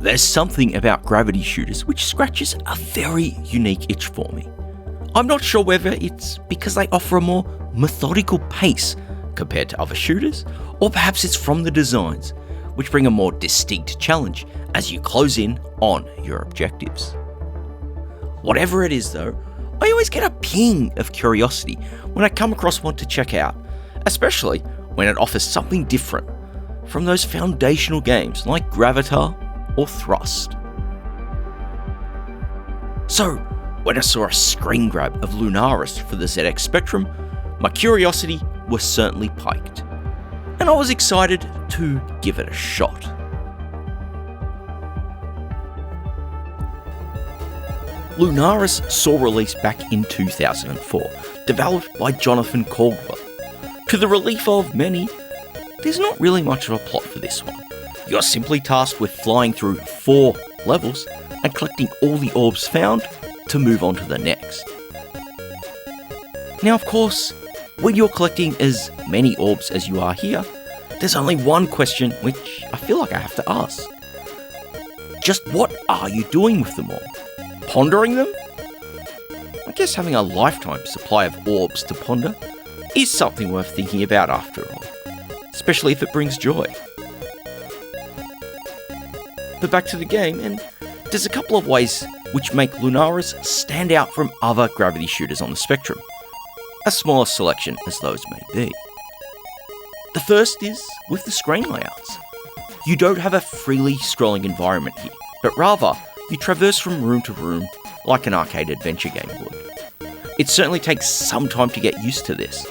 There's something about gravity shooters which scratches a very unique itch for me. I'm not sure whether it's because they offer a more methodical pace compared to other shooters, or perhaps it's from the designs, which bring a more distinct challenge as you close in on your objectives. Whatever it is though, I always get a ping of curiosity when I come across one to check out, especially when it offers something different from those foundational games like Gravitar or Thrust. So, when I saw a screen grab of Lunaris for the ZX Spectrum, my curiosity was certainly piqued, and I was excited to give it a shot. Lunaris saw release back in 2004, developed by Jonathan Caldwell. To the relief of many, there's not really much of a plot for this one. You're simply tasked with flying through 4 levels and collecting all the orbs found to move on to the next. Now of course, when you're collecting as many orbs as you are here, there's only one question which I feel like I have to ask. Just what are you doing with them all? Pondering them? I guess having a lifetime supply of orbs to ponder is something worth thinking about after all, especially if it brings joy. But back to the game, and there's a couple of ways which make Lunaris stand out from other gravity shooters on the spectrum, a smaller selection as those may be. The first is with the screen layouts. You don't have a freely scrolling environment here, but rather you traverse from room to room like an arcade adventure game would. It certainly takes some time to get used to this,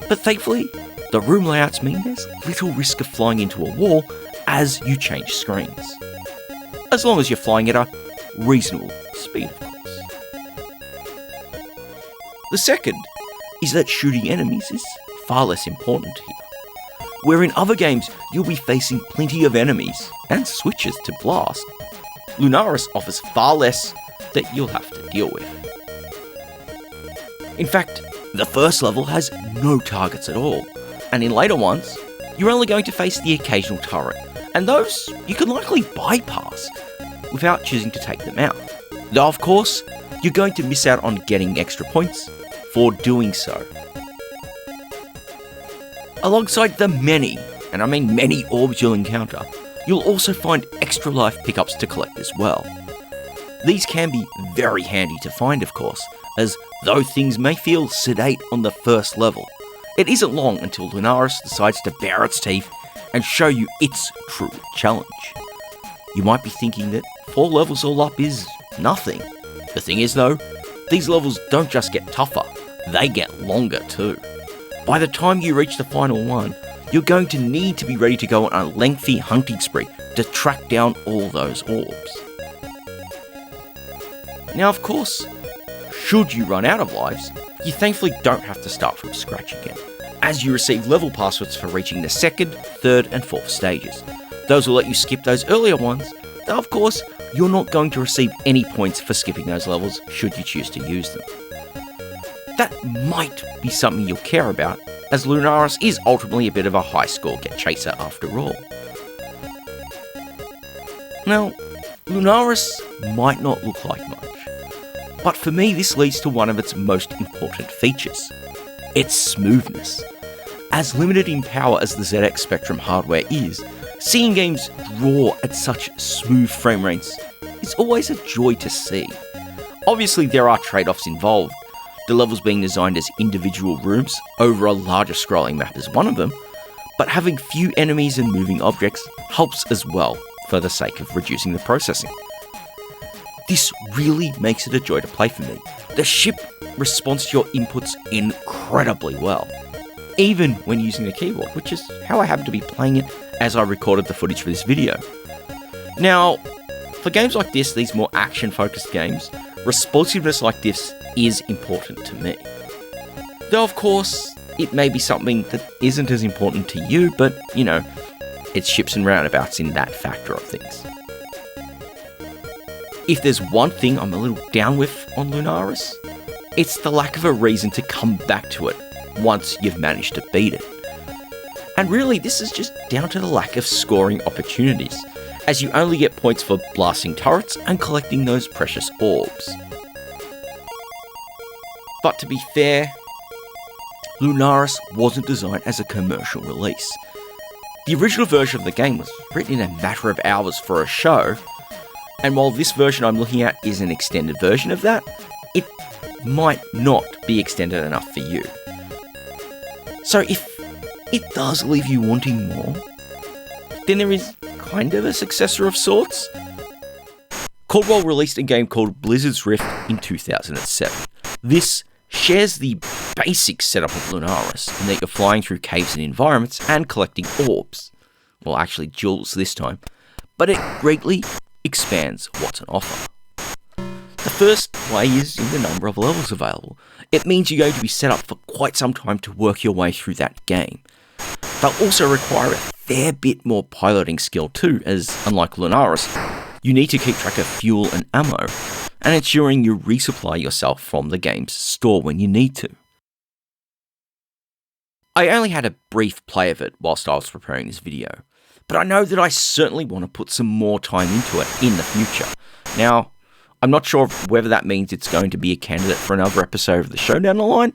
but thankfully, the room layouts mean there's little risk of flying into a wall as you change screens. As long as you're flying at a reasonable speed, of course. The second is that shooting enemies is far less important here. Where in other games you'll be facing plenty of enemies and switches to blast, Lunaris offers far less that you'll have to deal with. In fact, the first level has no targets at all, and in later ones, you're only going to face the occasional turret, and those you can likely bypass without choosing to take them out. Though of course, you're going to miss out on getting extra points for doing so. Alongside the many, and I mean many orbs you'll encounter, you'll also find extra life pickups to collect as well. These can be very handy to find of course, as though things may feel sedate on the first level, it isn't long until Lunaris decides to bare its teeth and show you its true challenge. You might be thinking that 4 levels all up is nothing. The thing is though, these levels don't just get tougher, they get longer too. By the time you reach the final one, you're going to need to be ready to go on a lengthy hunting spree to track down all those orbs. Now of course, should you run out of lives, you thankfully don't have to start from scratch again, as you receive level passwords for reaching the 2nd, 3rd and 4th stages. Those will let you skip those earlier ones, though of course, you're not going to receive any points for skipping those levels should you choose to use them. That might be something you'll care about, as Lunaris is ultimately a bit of a high score get chaser after all. Now, Lunaris might not look like much, but for me this leads to one of its most important features, its smoothness. As limited in power as the ZX Spectrum hardware is, seeing games draw at such smooth frame rates is always a joy to see. Obviously there are trade-offs involved, the levels being designed as individual rooms over a larger scrolling map is one of them, but having few enemies and moving objects helps as well for the sake of reducing the processing. This really makes it a joy to play for me. The ship responds to your inputs incredibly well, even when using the keyboard, which is how I happen to be playing it as I recorded the footage for this video. Now, for games like this, these more action-focused games, responsiveness like this is important to me. Though of course, it may be something that isn't as important to you, but you know, it's ships and roundabouts in that factor of things. If there's one thing I'm a little down with on Lunaris, it's the lack of a reason to come back to it once you've managed to beat it. And really, this is just down to the lack of scoring opportunities, as you only get points for blasting turrets and collecting those precious orbs. But to be fair, Lunaris wasn't designed as a commercial release. The original version of the game was written in a matter of hours for a show, and while this version I'm looking at is an extended version of that, it might not be extended enough for you. So if it does leave you wanting more, then there is kind of a successor of sorts. Caldwell released a game called Blizzard's Rift in 2007. This shares the basic setup of Lunaris, in that you're flying through caves and environments and collecting orbs. Well, actually jewels this time. But it greatly expands what's on offer. The first play is in the number of levels available. It means you're going to be set up for quite some time to work your way through that game. They'll also require a fair bit more piloting skill too, as unlike Lunaris, you need to keep track of fuel and ammo, and ensuring you resupply yourself from the game's store when you need to. I only had a brief play of it whilst I was preparing this video, but I know that I certainly want to put some more time into it in the future. Now, I'm not sure whether that means it's going to be a candidate for another episode of the show down the line,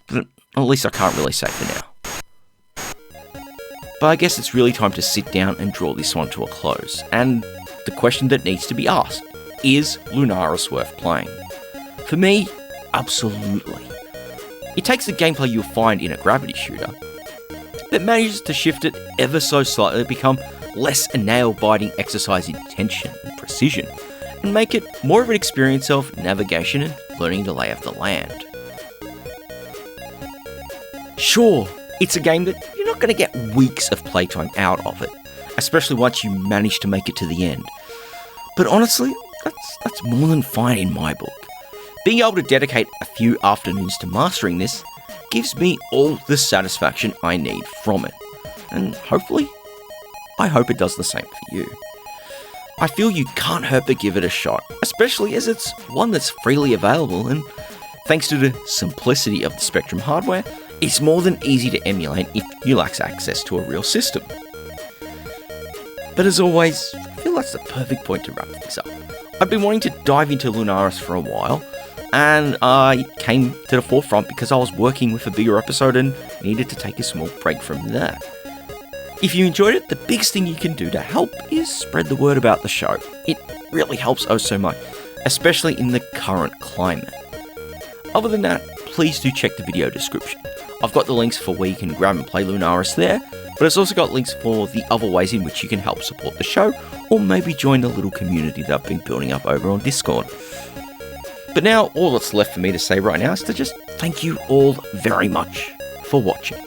but at least I can't really say for now. But I guess it's really time to sit down and draw this one to a close, and the question that needs to be asked, is Lunaris worth playing? For me, absolutely. It takes the gameplay you'll find in a gravity shooter, but manages to shift it ever so slightly to become less a nail-biting exercise in tension and precision, and make it more of an experience of navigation and learning the lay of the land. Sure, it's a game that you're not going to get weeks of playtime out of it, especially once you manage to make it to the end. But honestly, that's more than fine in my book. Being able to dedicate a few afternoons to mastering this gives me all the satisfaction I need from it. And hopefully, I hope it does the same for you. I feel you can't hurt but give it a shot, especially as it's one that's freely available, and thanks to the simplicity of the Spectrum hardware, it's more than easy to emulate if you lack access to a real system. But as always, I feel that's the perfect point to wrap things up. I've been wanting to dive into Lunaris for a while, and I came to the forefront because I was working with a bigger episode and needed to take a small break from that. If you enjoyed it, the biggest thing you can do to help is spread the word about the show. It really helps oh so much, especially in the current climate. Other than that, please do check the video description. I've got the links for where you can grab and play Lunaris there, but it's also got links for the other ways in which you can help support the show, or maybe join the little community that I've been building up over on Discord. But now, all that's left for me to say right now is to just thank you all very much for watching.